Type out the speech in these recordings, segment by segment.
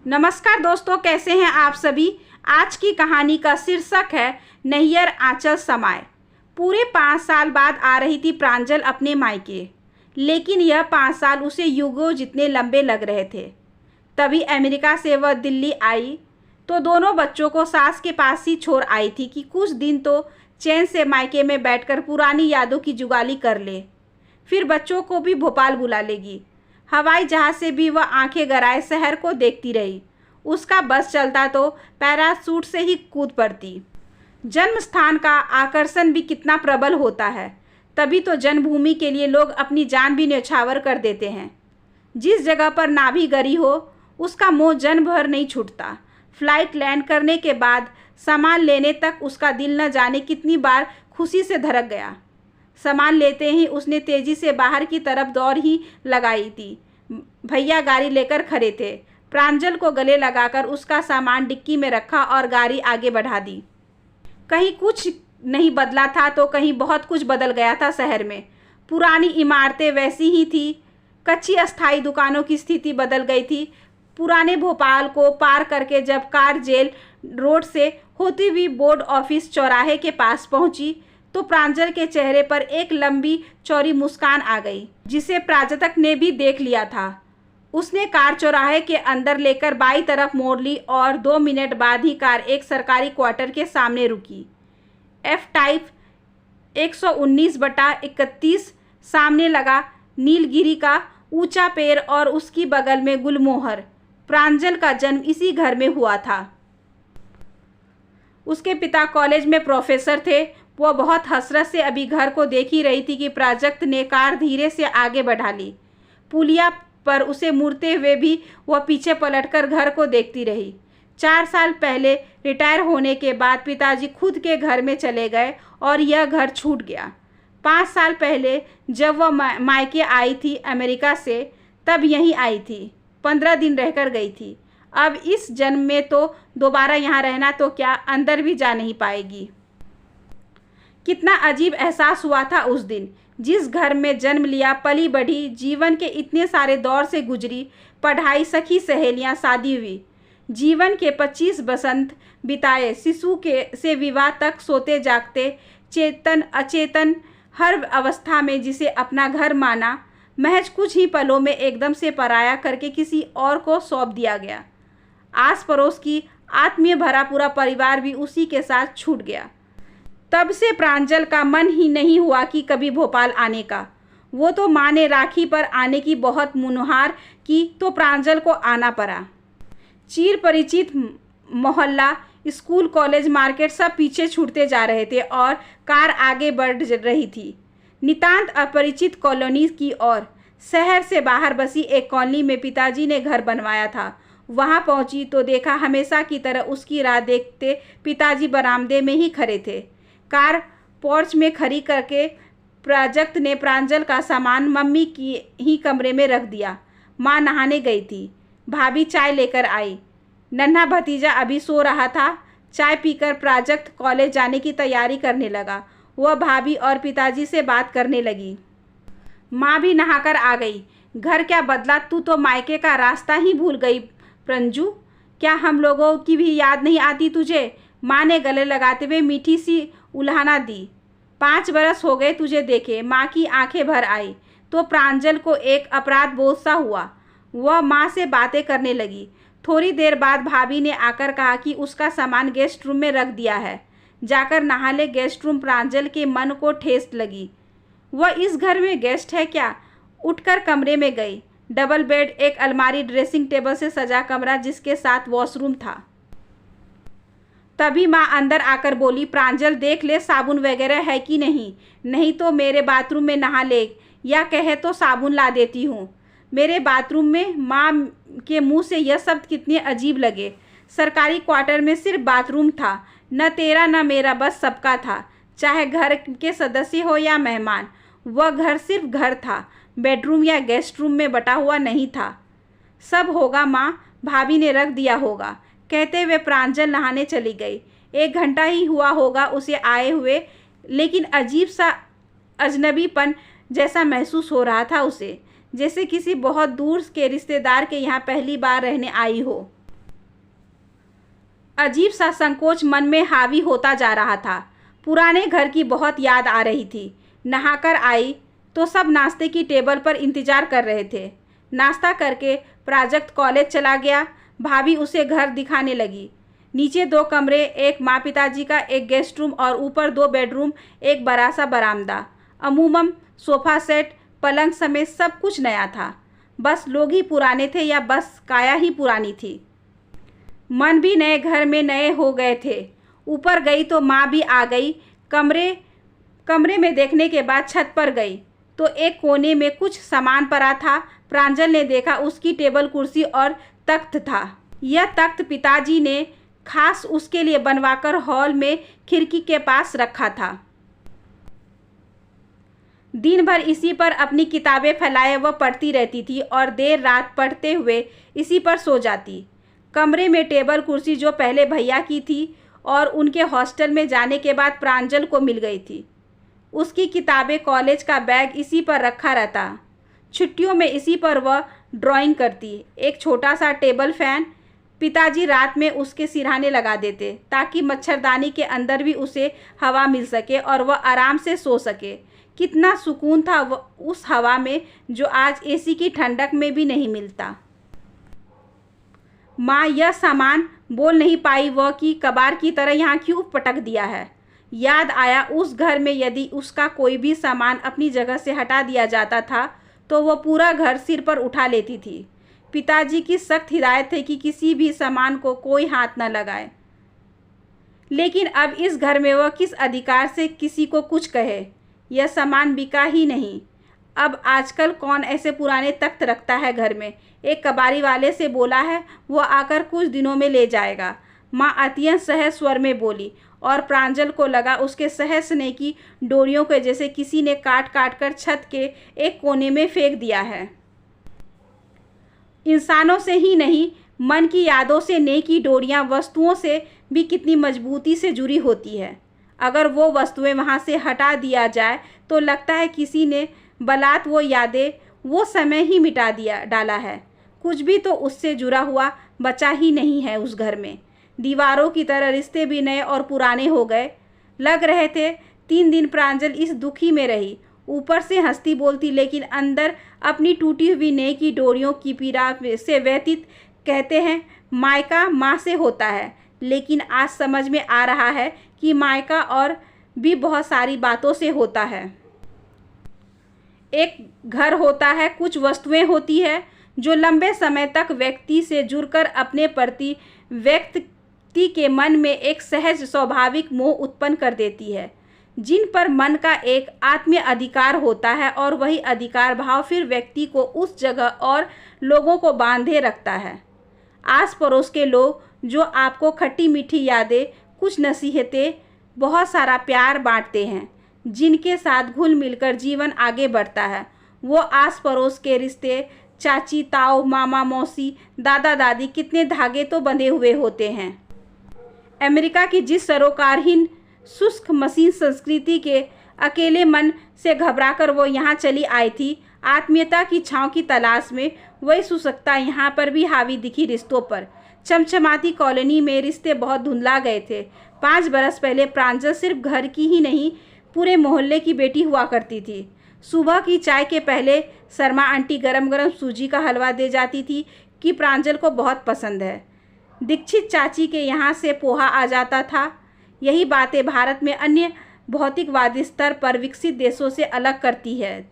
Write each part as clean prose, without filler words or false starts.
नमस्कार दोस्तों, कैसे हैं आप सभी। आज की कहानी का शीर्षक है नैयर आंचल समाए। पूरे 5 साल बाद आ रही थी प्रांजल अपने मायके, लेकिन यह 5 साल उसे युगों जितने लंबे लग रहे थे। तभी अमेरिका से वह दिल्ली आई तो दोनों बच्चों को सास के पास ही छोड़ आई थी कि कुछ दिन तो चैन से मायके में बैठकर पुरानी यादों की जुगाली कर ले, फिर बच्चों को भी भोपाल बुला लेगी। हवाई जहाज से भी वह आंखें गड़ाए शहर को देखती रही। उसका बस चलता तो पैराशूट से ही कूद पड़ती। जन्म स्थान का आकर्षण भी कितना प्रबल होता है, तभी तो जन्मभूमि के लिए लोग अपनी जान भी न्यौछावर कर देते हैं। जिस जगह पर नाभि गरी हो उसका मोह जन्म भर नहीं छूटता। फ्लाइट लैंड करने के बाद सामान लेने तक उसका दिल न जाने कितनी बार खुशी से धड़क गया। सामान लेते ही उसने तेजी से बाहर की तरफ दौड़ ही लगाई थी। भैया गाड़ी लेकर खड़े थे। प्रांजल को गले लगाकर उसका सामान डिक्की में रखा और गाड़ी आगे बढ़ा दी। कहीं कुछ नहीं बदला था तो कहीं बहुत कुछ बदल गया था। शहर में पुरानी इमारतें वैसी ही थी, कच्ची अस्थायी दुकानों की स्थिति बदल गई थी। पुराने भोपाल को पार करके जब कार जेल रोड से होती हुई बोर्ड ऑफिस चौराहे के पास पहुंची तो प्रांजल के चेहरे पर एक लंबी चौड़ी मुस्कान आ गई, जिसे प्राजतक ने भी देख लिया था। उसने कार चौराहे के अंदर लेकर बाईं तरफ मोड़ ली और 2 मिनट बाद ही कार एक सरकारी क्वार्टर के सामने रुकी। एफ टाइप 119/31 सामने लगा नीलगिरी का ऊंचा पेड़ और उसकी बगल में गुलमोहर। प्रांजल का जन्म इसी घर में हुआ था। उसके पिता कॉलेज में प्रोफेसर थे। वह बहुत हसरत से अभी घर को देख ही रही थी कि प्राजक्त ने कार धीरे से आगे बढ़ा ली। पुलिया पर उसे मुड़ते हुए भी वह पीछे पलटकर घर को देखती रही। 4 साल पहले रिटायर होने के बाद पिताजी खुद के घर में चले गए और यह घर छूट गया। 5 साल पहले जब वह मायके आई थी अमेरिका से, तब यहीं आई थी। 15 दिन रहकर गई थी। अब इस जन्म में तो दोबारा यहाँ रहना तो क्या, अंदर भी जा नहीं पाएगी। कितना अजीब एहसास हुआ था उस दिन। जिस घर में जन्म लिया, पली बढ़ी, जीवन के इतने सारे दौर से गुजरी, पढ़ाई, सखी सहेलियां, शादी हुई, जीवन के 25 बसंत बिताए, शिशु के से विवाह तक, सोते जागते, चेतन अचेतन, हर अवस्था में जिसे अपना घर माना, महज कुछ ही पलों में एकदम से पराया करके किसी और को सौंप दिया गया। आस पड़ोस की आत्मीय भरा पूरा परिवार भी उसी के साथ छूट गया। तब से प्रांजल का मन ही नहीं हुआ कि कभी भोपाल आने का। वो तो माँ ने राखी पर आने की बहुत मुनहार की तो प्रांजल को आना पड़ा। चिर परिचित मोहल्ला, स्कूल, कॉलेज, मार्केट सब पीछे छूटते जा रहे थे और कार आगे बढ़ रही थी नितांत अपरिचित कॉलोनी की ओर। शहर से बाहर बसी एक कॉलोनी में पिताजी ने घर बनवाया था। वहाँ पहुँची तो देखा हमेशा की तरह उसकी राह देखते पिताजी बरामदे में ही खड़े थे। कार पोर्च में खड़ी करके प्राजक्त ने प्रांजल का सामान मम्मी की ही कमरे में रख दिया। माँ नहाने गई थी। भाभी चाय लेकर आई। नन्हा भतीजा अभी सो रहा था। चाय पीकर प्राजक्त कॉलेज जाने की तैयारी करने लगा। वह भाभी और पिताजी से बात करने लगी। माँ भी नहाकर आ गई। घर क्या बदला, तू तो मायके का रास्ता ही भूल गई प्रंजू। क्या हम लोगों की भी याद नहीं आती तुझे? माँ ने गले लगाते हुए मीठी सी उल्हाना दी। 5 बरस हो गए तुझे देखे। माँ की आंखें भर आई तो प्रांजल को एक अपराध बोध सा हुआ। वह माँ से बातें करने लगी। थोड़ी देर बाद भाभी ने आकर कहा कि उसका सामान गेस्ट रूम में रख दिया है, जाकर नहा ले। गेस्ट रूम प्रांजल के मन को ठेस लगी। वह इस घर में गेस्ट है क्या? उठकर कमरे में गई। डबल बेड, एक अलमारी, ड्रेसिंग टेबल से सजा कमरा जिसके साथ वॉशरूम था। तभी माँ अंदर आकर बोली, प्रांजल देख ले साबुन वगैरह है कि नहीं, नहीं तो मेरे बाथरूम में नहा ले, या कहे तो साबुन ला देती हूँ। मेरे बाथरूम में? माँ के मुंह से यह शब्द कितने अजीब लगे। सरकारी क्वार्टर में सिर्फ बाथरूम था, न तेरा न मेरा, बस सबका था, चाहे घर के सदस्य हो या मेहमान। वह घर सिर्फ घर था, बेडरूम या गेस्ट रूम में बटा हुआ नहीं था। सब होगा माँ, भाभी ने रख दिया होगा, कहते हुए प्रांजल नहाने चली गई। 1 घंटा ही हुआ होगा उसे आए हुए, लेकिन अजीब सा अजनबीपन जैसा महसूस हो रहा था उसे, जैसे किसी बहुत दूर के रिश्तेदार के यहाँ पहली बार रहने आई हो। अजीब सा संकोच मन में हावी होता जा रहा था। पुराने घर की बहुत याद आ रही थी। नहाकर आई तो सब नाश्ते की टेबल पर इंतजार कर रहे थे। नाश्ता करके प्राजक्त कॉलेज चला गया। भाभी उसे घर दिखाने लगी। नीचे 2 कमरे, एक माँ पिताजी का, एक गेस्ट रूम और ऊपर 2 बेडरूम, एक बड़ा सा बरामदा। अमूमन सोफ़ा सेट, पलंग समेत सब कुछ नया था। बस लोग ही पुराने थे या बस काया ही पुरानी थी। मन भी नए घर में नए हो गए थे। ऊपर गई तो माँ भी आ गई। कमरे में देखने के बाद छत पर गई तो एक कोने में कुछ सामान पड़ा था। प्रांजल ने देखा उसकी टेबल, कुर्सी और तख्त था। यह तख्त पिताजी ने खास उसके लिए बनवाकर हॉल में खिड़की के पास रखा था। दिन भर इसी पर अपनी किताबें फैलाए वह पढ़ती रहती थी और देर रात पढ़ते हुए इसी पर सो जाती। कमरे में टेबल कुर्सी जो पहले भैया की थी और उनके हॉस्टल में जाने के बाद प्रांजल को मिल गई थी। उसकी किताबें, कॉलेज का बैग इसी पर रखा रहता। छुट्टियों में इसी पर वह ड्राइंग करती। एक छोटा सा टेबल फैन पिताजी रात में उसके सिरहाने लगा देते ताकि मच्छरदानी के अंदर भी उसे हवा मिल सके और वह आराम से सो सके। कितना सुकून था उस हवा में जो आज एसी की ठंडक में भी नहीं मिलता। माँ, यह सामान बोल नहीं पाई वह कि कबाड़ की तरह यहाँ क्यों पटक दिया है। याद आया उस घर में यदि उसका कोई भी सामान अपनी जगह से हटा दिया जाता था तो वह पूरा घर सिर पर उठा लेती थी। पिताजी की सख्त हिदायत थी कि किसी भी सामान को कोई हाथ न लगाए। लेकिन अब इस घर में वह किस अधिकार से किसी को कुछ कहे। यह सामान बिका ही नहीं। अब आजकल कौन ऐसे पुराने तख्त रखता है घर में। एक कबाड़ी वाले से बोला है, वो आकर कुछ दिनों में ले जाएगा। माँ अत्यंत सहज स्वर में बोली और प्रांजल को लगा उसके सहज स्नेह की डोरियों के जैसे किसी ने काट काट कर छत के एक कोने में फेंक दिया है। इंसानों से ही नहीं, मन की यादों से नेह की डोरियाँ वस्तुओं से भी कितनी मजबूती से जुड़ी होती है। अगर वो वस्तुएं वहाँ से हटा दिया जाए तो लगता है किसी ने बलात् वो यादें, वो समय ही मिटा डाला है। कुछ भी तो उससे जुड़ा हुआ बचा ही नहीं है उस घर में। दीवारों की तरह रिश्ते भी नए और पुराने हो गए लग रहे थे। 3 दिन प्रांजल इस दुखी में रही। ऊपर से हंसती बोलती लेकिन अंदर अपनी टूटी हुई नेह की डोरियों की पीड़ा से व्यतीत। कहते हैं मायका माँ से होता है, लेकिन आज समझ में आ रहा है कि मायका और भी बहुत सारी बातों से होता है। एक घर होता है, कुछ वस्तुएं होती है जो लंबे समय तक व्यक्ति से जुड़कर अपने प्रति व्यक्ति के मन में एक सहज स्वाभाविक मोह उत्पन्न कर देती है, जिन पर मन का एक आत्मीय अधिकार होता है और वही अधिकार भाव फिर व्यक्ति को उस जगह और लोगों को बांधे रखता है। आस पड़ोस के लोग जो आपको खट्टी मीठी यादें, कुछ नसीहतें, बहुत सारा प्यार बांटते हैं, जिनके साथ घुल मिलकर जीवन आगे बढ़ता है। वो आस पड़ोस के रिश्ते, चाची ताऊ, मामा मौसी, दादा दादी, कितने धागे तो बंधे हुए होते हैं। अमेरिका की जिस सरोकारहीन शुष्क मशीन संस्कृति के अकेले मन से घबराकर वो यहाँ चली आई थी, आत्मीयता की छाँव की तलाश में, वही शुष्कता यहाँ पर भी हावी दिखी रिश्तों पर। चमचमाती कॉलोनी में रिश्ते बहुत धुंधला गए थे। 5 बरस पहले प्रांजल सिर्फ घर की ही नहीं, पूरे मोहल्ले की बेटी हुआ करती थी। सुबह की चाय के पहले शर्मा आंटी गरम गरम सूजी का हलवा दे जाती थी कि प्रांजल को बहुत पसंद है। दीक्षित चाची के यहाँ से पोहा आ जाता था। यही बातें भारत में अन्य भौतिकवादी स्तर पर विकसित देशों से अलग करती है,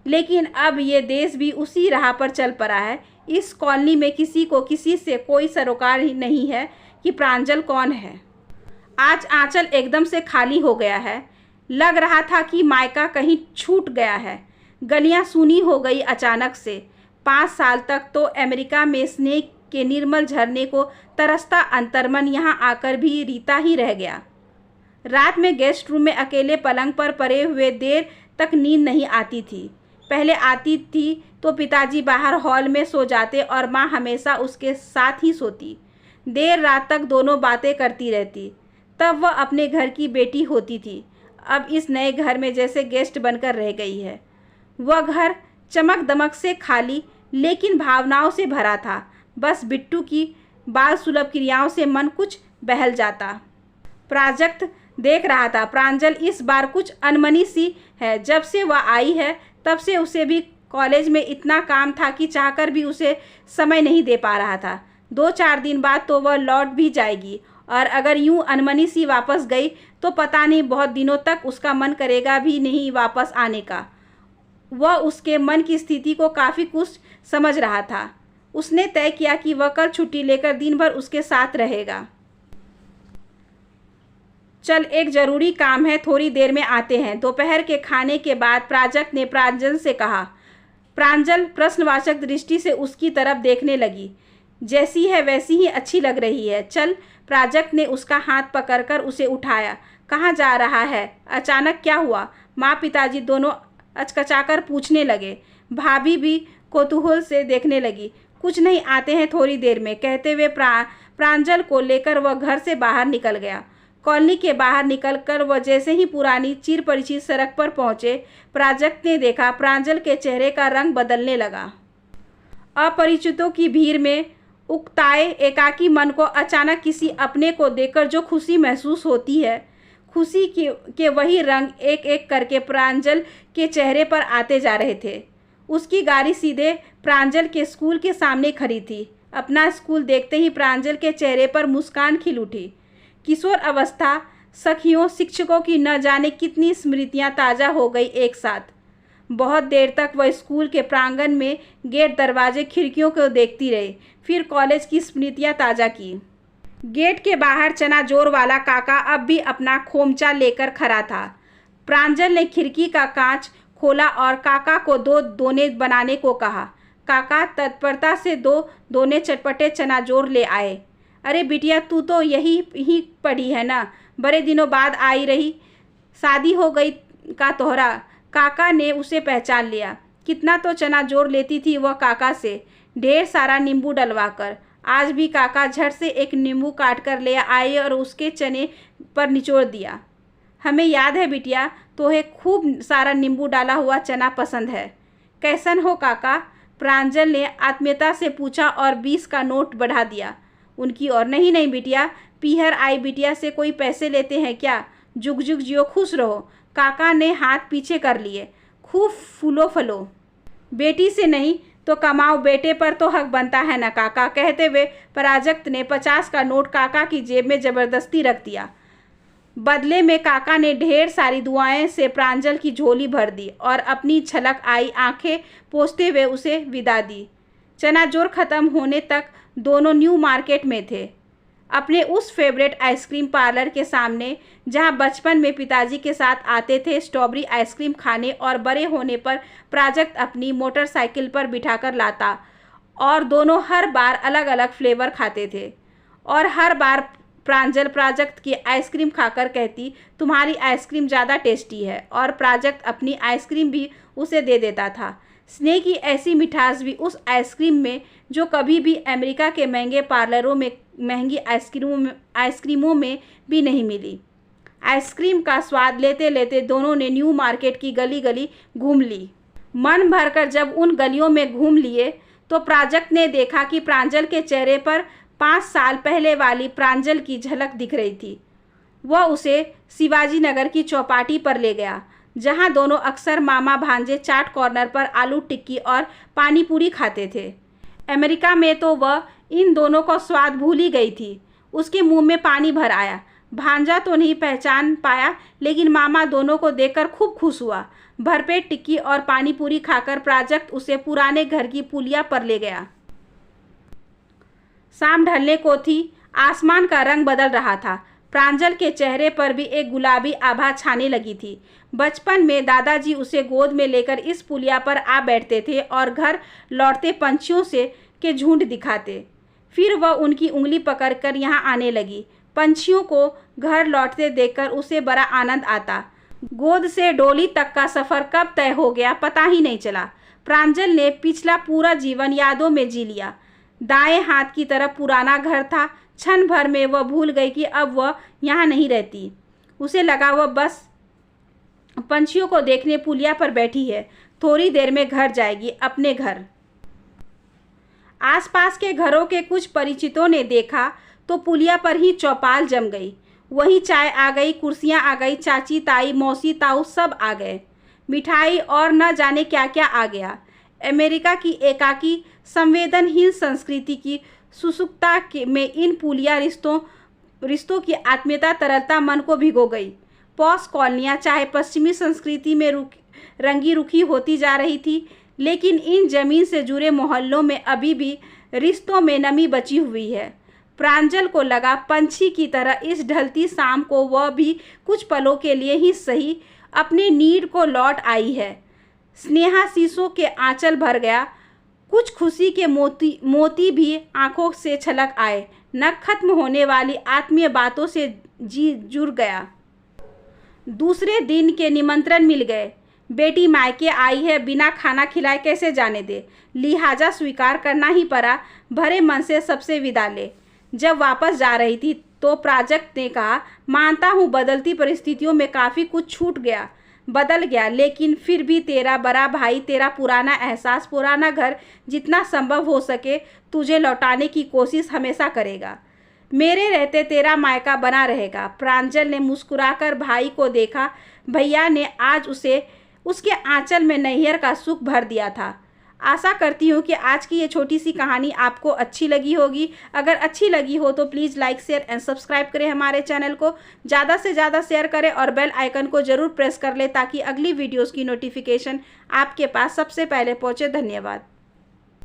लेकिन अब ये देश भी उसी राह पर चल पड़ा है। इस कॉलोनी में किसी को किसी से कोई सरोकार ही नहीं है कि प्रांजल कौन है। आज आंचल एकदम से खाली हो गया है। लग रहा था कि मायका कहीं छूट गया है। गलियां सूनी हो गई अचानक से। 5 साल तक तो अमेरिका में स्नेह के निर्मल झरने को तरसता अंतर्मन यहाँ आकर भी रीता ही रह गया। रात में गेस्ट रूम में अकेले पलंग पर पड़े हुए देर तक नींद नहीं आती थी। पहले आती थी तो पिताजी बाहर हॉल में सो जाते और माँ हमेशा उसके साथ ही सोती। देर रात तक दोनों बातें करती रहती। तब वह अपने घर की बेटी होती थी। अब इस नए घर में जैसे गेस्ट बनकर रह गई है। वह घर चमक दमक से खाली लेकिन भावनाओं से भरा था। बस बिट्टू की बाल सुलभ क्रियाओं से मन कुछ बहल जाता। प्राजक्त देख रहा था प्रांजल इस बार कुछ अनमनी सी है। जब से वह आई है तब से उसे भी कॉलेज में इतना काम था कि चाहकर भी उसे समय नहीं दे पा रहा था। 2-4 दिन बाद तो वह लौट भी जाएगी, और अगर यूं अनमनी सी वापस गई तो पता नहीं बहुत दिनों तक उसका मन करेगा भी नहीं वापस आने का। वह उसके मन की स्थिति को काफ़ी कुछ समझ रहा था। उसने तय किया कि वह कल छुट्टी लेकर दिन भर उसके साथ रहेगा। चल, एक ज़रूरी काम है, थोड़ी देर में आते हैं। दोपहर के खाने के बाद प्राजक्त ने प्रांजल से कहा। प्रांजल प्रश्नवाचक दृष्टि से उसकी तरफ देखने लगी। जैसी है वैसी ही अच्छी लग रही है। चल, प्राजक्त ने उसका हाथ पकड़कर उसे उठाया। कहाँ जा रहा है? अचानक क्या हुआ? माँ पिताजी दोनों अचकचाकर पूछने लगे। भाभी भी कौतूहल से देखने लगी। कुछ नहीं, आते हैं थोड़ी देर में, कहते हुए प्रांजल को लेकर वह घर से बाहर निकल गया। कॉलोनी के बाहर निकलकर वह जैसे ही पुरानी चिर परिचित सड़क पर पहुंचे, प्राजक्त ने देखा प्रांजल के चेहरे का रंग बदलने लगा। अपरिचितों की भीड़ में उकताए एकाकी मन को अचानक किसी अपने को देखकर जो खुशी महसूस होती है, खुशी के वही रंग एक एक करके प्रांजल के चेहरे पर आते जा रहे थे। उसकी गाड़ी सीधे प्रांजल के स्कूल के सामने खड़ी थी। अपना स्कूल देखते ही प्रांजल के चेहरे पर मुस्कान खिल उठी। किशोर अवस्था, सखियों, शिक्षकों की न जाने कितनी स्मृतियां ताज़ा हो गई एक साथ। बहुत देर तक वह स्कूल के प्रांगण में गेट, दरवाजे, खिड़कियों को देखती रही, फिर कॉलेज की स्मृतियां ताज़ा की। गेट के बाहर चनाजोर वाला काका अब भी अपना खोमचा लेकर खड़ा था। प्रांजल ने खिड़की का कांच खोला और काका को 2 दोने बनाने को कहा। काका तत्परता से 2 दोने चटपटे चनाजोर ले आए। अरे बिटिया, तू तो यही पढ़ी है ना? बड़े दिनों बाद आई रही, शादी हो गई का तोहरा? काका ने उसे पहचान लिया। कितना तो चना जोर लेती थी वह काका से, ढेर सारा नींबू डलवाकर। आज भी काका झट से एक नींबू काट कर ले आए और उसके चने पर निचोड़ दिया। हमें याद है बिटिया, तोहे खूब सारा नींबू डाला हुआ चना पसंद है। कैसन हो काका? प्रांजल ने आत्मीयता से पूछा और 20 का नोट बढ़ा दिया उनकी ओर। नहीं बिटिया, पीहर आई बिटिया से कोई पैसे लेते हैं क्या? जुग जुग जियो, खुश रहो। काका ने हाथ पीछे कर लिए। खूब फूलो फलो, बेटी से नहीं तो कमाओ, बेटे पर तो हक बनता है ना काका, कहते हुए प्राजक्त ने 50 का नोट काका की जेब में ज़बरदस्ती रख दिया। बदले में काका ने ढेर सारी दुआएं से प्रांजल की झोली भर दी और अपनी छलक आई आंखें पोंछते हुए उसे विदा दी। चनाजोर ख़त्म होने तक दोनों न्यू मार्केट में थे, अपने उस फेवरेट आइसक्रीम पार्लर के सामने जहां बचपन में पिताजी के साथ आते थे स्ट्रॉबेरी आइसक्रीम खाने, और बड़े होने पर प्राजक्त अपनी मोटरसाइकिल पर बिठाकर लाता और दोनों हर बार अलग अलग फ्लेवर खाते थे। और हर बार प्रांजल प्राजक्त की आइसक्रीम खाकर कहती, तुम्हारी आइसक्रीम ज़्यादा टेस्टी है, और प्राजक्त अपनी आइसक्रीम भी उसे दे देता था। स्नेह की ऐसी मिठास भी उस आइसक्रीम में जो कभी भी अमेरिका के महंगे पार्लरों में महंगी आइसक्रीमों में भी नहीं मिली। आइसक्रीम का स्वाद लेते लेते दोनों ने न्यू मार्केट की गली गली घूम ली। मन भरकर जब उन गलियों में घूम लिए तो प्राजक्त ने देखा कि प्रांजल के चेहरे पर 5 साल पहले वाली प्रांजल की झलक दिख रही थी। वह उसे शिवाजी नगर की चौपाटी पर ले गया, जहां दोनों अक्सर मामा भांजे चाट कॉर्नर पर आलू टिक्की और पानी पूरी खाते थे। अमेरिका में तो वह इन दोनों को स्वाद भूल ही गई थी। उसके मुंह में पानी भर आया। भांजा तो नहीं पहचान पाया, लेकिन मामा दोनों को देखकर खूब खुश हुआ। भरपेट टिक्की और पानी पूरी खाकर प्राजक्त उसे पुराने घर की पुलिया पर ले गया। शाम ढलने को थी, आसमान का रंग बदल रहा था। प्रांजल के चेहरे पर भी एक गुलाबी आभा छाने लगी थी। बचपन में दादाजी उसे गोद में लेकर इस पुलिया पर आ बैठते थे और घर लौटते पंछियों से के झुंड दिखाते। फिर वह उनकी उंगली पकड़कर यहाँ आने लगी। पंछियों को घर लौटते देखकर उसे बड़ा आनंद आता। गोद से डोली तक का सफ़र कब तय हो गया पता ही नहीं चला। प्रांजल ने पिछला पूरा जीवन यादों में जी लिया। दाएं हाथ की तरफ पुराना घर था। क्षण भर में वह भूल गई कि अब वह यहाँ नहीं रहती। उसे लगा वह बस पंछियों को देखने पुलिया पर बैठी है, थोड़ी देर में घर जाएगी, अपने घर। आसपास के घरों के कुछ परिचितों ने देखा तो पुलिया पर ही चौपाल जम गई। वही चाय आ गई, कुर्सियां आ गई, चाची ताई मौसी ताऊ सब आ गए, मिठाई और न जाने क्या क्या आ गया। अमेरिका की एकाकी संवेदनहीन संस्कृति की सुसुकता में इन पुलिया रिश्तों की आत्मीयता तरलता मन को भिगो गई। पॉश कॉलोनियाँ चाहे पश्चिमी संस्कृति में रंगी रुखी होती जा रही थी, लेकिन इन जमीन से जुड़े मोहल्लों में अभी भी रिश्तों में नमी बची हुई है। प्रांजल को लगा पंछी की तरह इस ढलती शाम को वह भी कुछ पलों के लिए ही सही अपनी नीड को लौट आई है। स्नेहाशीषों के आंचल भर गया, कुछ खुशी के मोती भी आंखों से छलक आए, न खत्म होने वाली आत्मीय बातों से जी जुड़ गया। दूसरे दिन के निमंत्रण मिल गए। बेटी मायके आई है, बिना खाना खिलाए कैसे जाने दे, लिहाजा स्वीकार करना ही पड़ा। भरे मन से सबसे विदा ले। जब वापस जा रही थी तो प्राजक्त ने कहा, मानता हूँ बदलती परिस्थितियों में काफ़ी कुछ बदल गया, लेकिन फिर भी तेरा बड़ा भाई तेरा पुराना एहसास, पुराना घर जितना संभव हो सके तुझे लौटाने की कोशिश हमेशा करेगा। मेरे रहते तेरा मायका बना रहेगा। प्रांजल ने मुस्कुराकर भाई को देखा। भैया ने आज उसे उसके आंचल में नैहर का सुख भर दिया था। आशा करती हूँ कि आज की ये छोटी सी कहानी आपको अच्छी लगी होगी। अगर अच्छी लगी हो तो please like share and subscribe करें हमारे चैनल को, ज़्यादा से ज़्यादा शेयर करें और बेल आइकन को ज़रूर प्रेस कर लें ताकि अगली वीडियोज़ की नोटिफिकेशन आपके पास सबसे पहले पहुँचे। धन्यवाद।